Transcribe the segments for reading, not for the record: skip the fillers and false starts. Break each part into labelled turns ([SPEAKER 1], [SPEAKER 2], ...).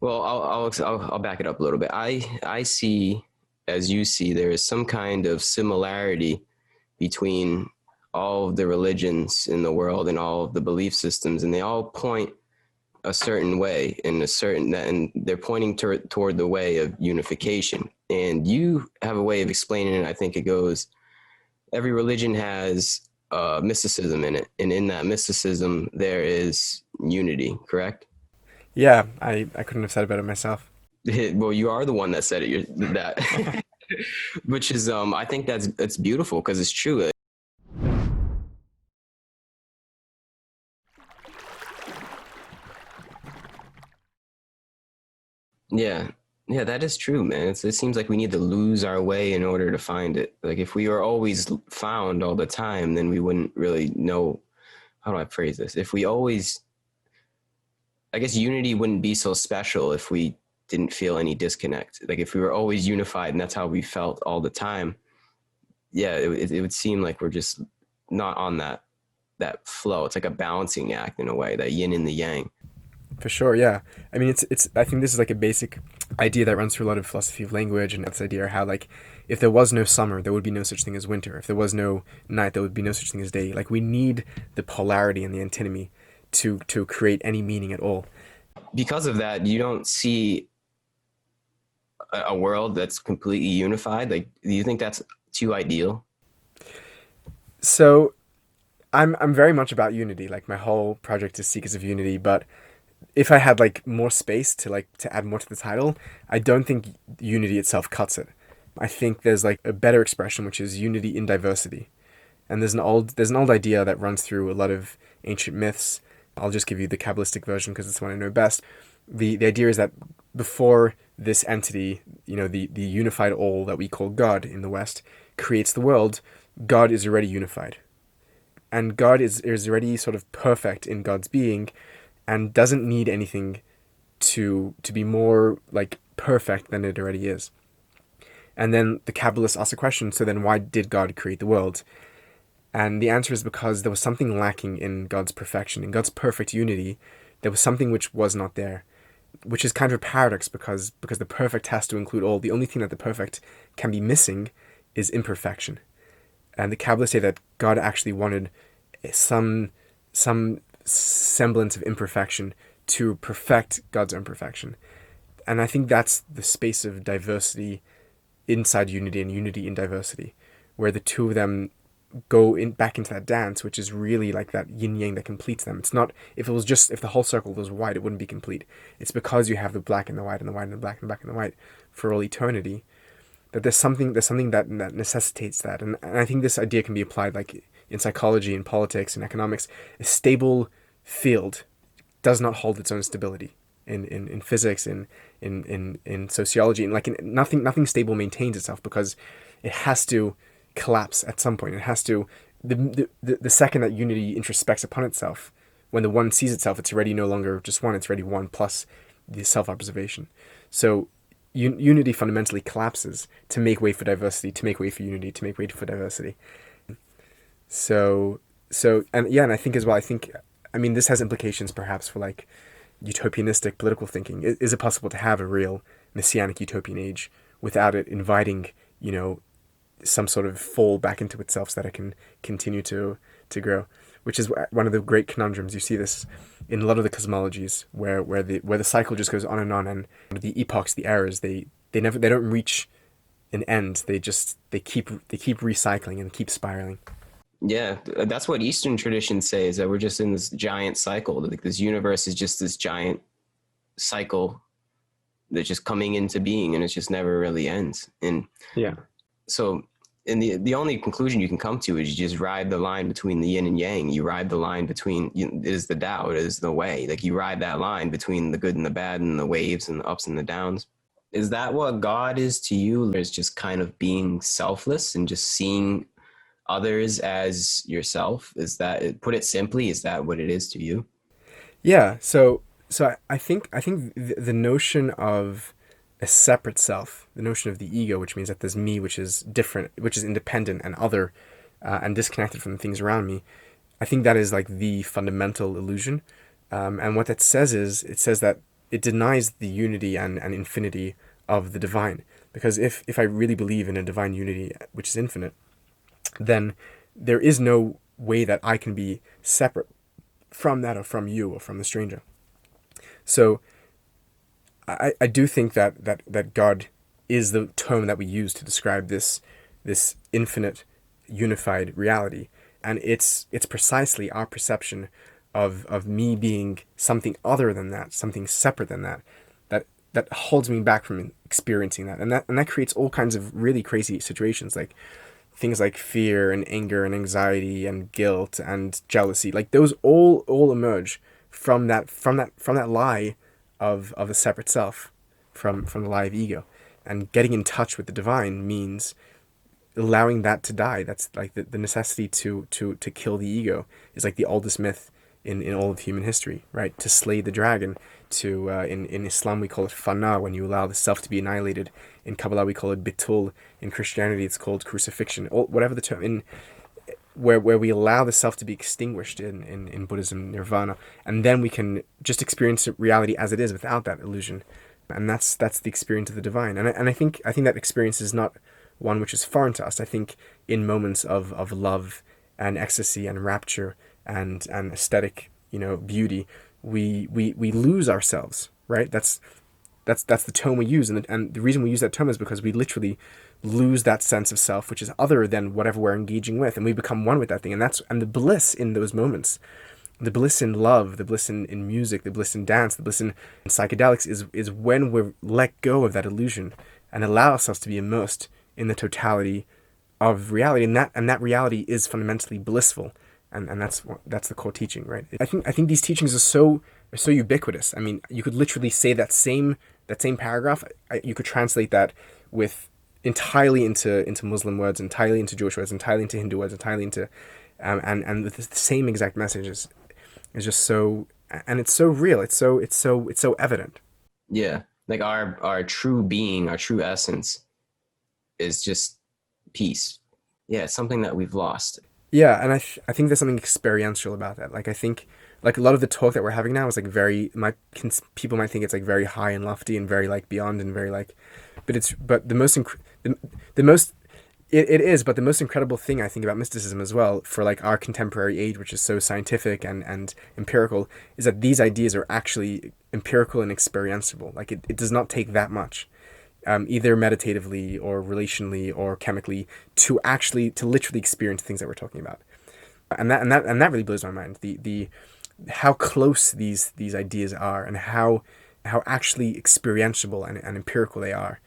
[SPEAKER 1] Well, I'll back it up a little bit. I see, as you see, there is some kind of similarity between all of the religions in the world and all of the belief systems, and they all point a certain way and and they're pointing toward the way of unification. And you have a way of explaining it. I think it goes, every religion has mysticism in it, and in that mysticism there is unity, correct?
[SPEAKER 2] Yeah, I couldn't have said it better myself.
[SPEAKER 1] Well, you are the one that said it. That, which is, I think it's beautiful because it's true. Yeah, yeah, that is true, man. It seems like we need to lose our way in order to find it. Like if we were always found all the time, then we wouldn't really know. How do I phrase this? If we always, I guess unity wouldn't be so special if we didn't feel any disconnect. Like if we were always unified and that's how we felt all the time, yeah, it would seem like we're just not on that flow. It's like a balancing act in a way, that yin and the yang.
[SPEAKER 2] For sure, yeah. I mean, it's. I think this is like a basic idea that runs through a lot of philosophy of language, and this idea how like if there was no summer, there would be no such thing as winter. If there was no night, there would be no such thing as day. Like we need the polarity and the antinomy to create any meaning at all.
[SPEAKER 1] Because of that, you don't see a world that's completely unified. Like, do you think that's too ideal?
[SPEAKER 2] So I'm very much about unity. Like my whole project is Seekers of Unity, but if I had like more space to add more to the title, I don't think unity itself cuts it. I think there's like a better expression which is unity in diversity. And there's an old idea that runs through a lot of ancient myths. I'll just give you the Kabbalistic version because it's the one I know best. The idea is that before this entity, the unified all that we call God in the West, creates the world, God is already unified. And God is already sort of perfect in God's being and doesn't need anything to be more like perfect than it already is. And then the Kabbalists ask a question, so then why did God create the world? And the answer is because there was something lacking in God's perfection, in God's perfect unity. There was something which was not there, which is kind of a paradox because the perfect has to include all. The only thing that the perfect can be missing is imperfection. And the Kabbalists say that God actually wanted some some semblance of imperfection to perfect God's imperfection. And I think that's the space of diversity inside unity and unity in diversity, where the two of them go in back into that dance, which is really like that yin yang that completes them. It's not if the whole circle was white, it wouldn't be complete. It's because you have the black and the white and the white and the black and the black and the white for all eternity that there's something that necessitates that. And I think this idea can be applied like in psychology, in politics, in economics. A stable field does not hold its own stability. In physics, in sociology, and nothing stable maintains itself because it has to collapse at some point. It has to the second that unity introspects upon itself, when the one sees itself, it's already no longer just one. It's already one plus the self observation. So unity fundamentally collapses to make way for diversity, to make way for unity, to make way for diversity. So and yeah, and I think as well. I mean this has implications perhaps for like utopianistic political thinking. Is it possible to have a real messianic utopian age without it inviting some sort of fall back into itself so that it can continue to grow? Which is one of the great conundrums. You see this in a lot of the cosmologies where the cycle just goes on, and the epochs, the eras, they don't reach an end. They keep recycling and keep spiraling.
[SPEAKER 1] Yeah, that's what Eastern traditions say, is that we're just in this giant cycle. Like this universe is just this giant cycle that's just coming into being, and it just never really ends. And
[SPEAKER 2] Yeah.
[SPEAKER 1] so, and the only conclusion you can come to is you just ride the line between the yin and yang. You ride the line between, it is the Tao, it is the way. Like you ride that line between the good and the bad and the waves and the ups and the downs. Is that what God is to you? Is just kind of being selfless and just seeing others as yourself? Is that, put it simply, is that what it is to you?
[SPEAKER 2] Yeah. So I think the notion of a separate self, the notion of the ego, which means that there's me, which is different, which is independent and other, and disconnected from the things around me. I think that is like the fundamental illusion. And what that says is, it says that it denies the unity and infinity of the divine. Because if I really believe in a divine unity which is infinite, then there is no way that I can be separate from that, or from you, or from the stranger. So I do think that God is the term that we use to describe this infinite unified reality, and it's precisely our perception of me being something other than that, something separate than that, that holds me back from experiencing that, and that creates all kinds of really crazy situations, like things like fear and anger and anxiety and guilt and jealousy. Like those all emerge from that lie of a separate self, from the lie of ego. And getting in touch with the divine means allowing that to die. That's like the necessity to kill the ego is like the oldest myth in all of human history, right? To slay the dragon. In Islam we call it fana, when you allow the self to be annihilated. In Kabbalah we call it bitul. In Christianity it's called crucifixion. Or whatever the term, in where we allow the self to be extinguished in Buddhism, nirvana, and then we can just experience reality as it is without that illusion. And that's the experience of the divine. And I think that experience is not one which is foreign to us. I think in moments of love and ecstasy and rapture and aesthetic, beauty, we lose ourselves, right? That's the term we use, and the reason we use that term is because we literally lose that sense of self, which is other than whatever we're engaging with, and we become one with that thing. And the bliss in those moments, the bliss in love, the bliss in music, the bliss in dance, the bliss in psychedelics is when we let go of that illusion and allow ourselves to be immersed in the totality of reality, and that reality is fundamentally blissful, and that's the core teaching, right? I think these teachings are so ubiquitous. I mean, you could literally say that same paragraph. You could translate that with entirely into Muslim words, entirely into Jewish words, entirely into Hindu words, entirely into and with the same exact message is just so, and it's so real. It's so evident.
[SPEAKER 1] Yeah, like our true being, our true essence is just peace. Yeah, it's something that we've lost.
[SPEAKER 2] Yeah, and I think there's something experiential about that. Like I think like a lot of the talk that we're having now is like people might think it's like very high and lofty and very like beyond and very like, but the most the most it is, but the most incredible thing I think about mysticism as well, for like our contemporary age, which is so scientific and empirical, is that these ideas are actually empirical and experienceable. Like it does not take that much, either meditatively or relationally or chemically, to literally experience things that we're talking about. And that really blows my mind. The how close these ideas are, and how actually experientiable and empirical they are,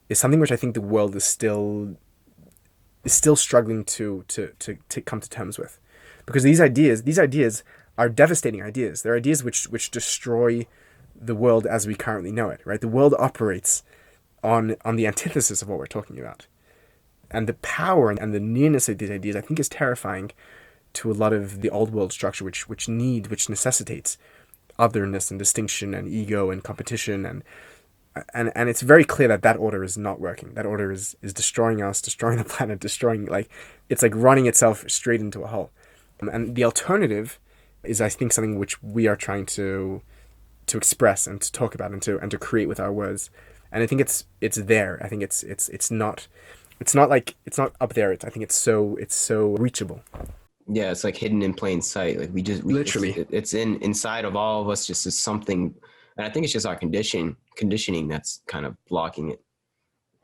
[SPEAKER 2] is something which I think the world is still struggling to come to terms with. Because these ideas are devastating ideas. They're ideas which destroy the world as we currently know it, right? The world operates on the antithesis of what we're talking about. And the power and the nearness of these ideas, I think, is terrifying to a lot of the old world structure, which necessitates otherness and distinction and ego and competition, and it's very clear that order is not working. That order is destroying us, destroying the planet, it's like running itself straight into a hole. And the alternative is, I think, something which we are trying to express and to talk about and to create with our words. And I think it's there. I think it's not up there. I think it's so reachable.
[SPEAKER 1] Yeah, it's like hidden in plain sight. Like we
[SPEAKER 2] Literally.
[SPEAKER 1] it's inside of all of us, just as something. And I think it's just our conditioning that's kind of blocking it.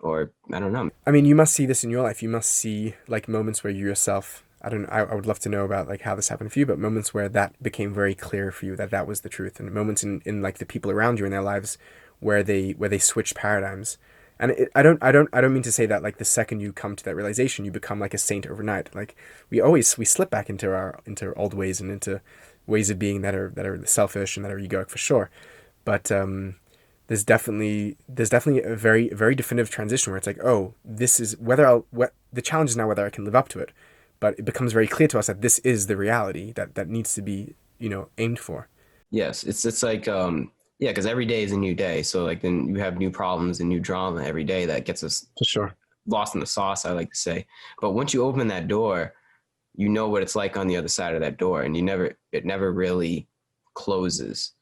[SPEAKER 1] Or I don't know.
[SPEAKER 2] I mean, you must see this in your life. You must see like moments where you yourself, I would love to know about like how this happened for you, but moments where that became very clear for you that was the truth, and moments in like the people around you in their lives where they switch paradigms. And I don't mean to say that like the second you come to that realization, you become like a saint overnight. Like we slip back into our old ways and into ways of being that are selfish and that are egoic, for sure. But there's definitely a very, very definitive transition where it's like, oh, this is the challenge is now whether I can live up to it. But it becomes very clear to us that this is the reality that needs to be, aimed for.
[SPEAKER 1] Yes, it's like yeah, because every day is a new day. So like then you have new problems and new drama every day that gets us
[SPEAKER 2] For sure.
[SPEAKER 1] lost in the sauce, I like to say. But once you open that door, you know what it's like on the other side of that door, and it never really closes.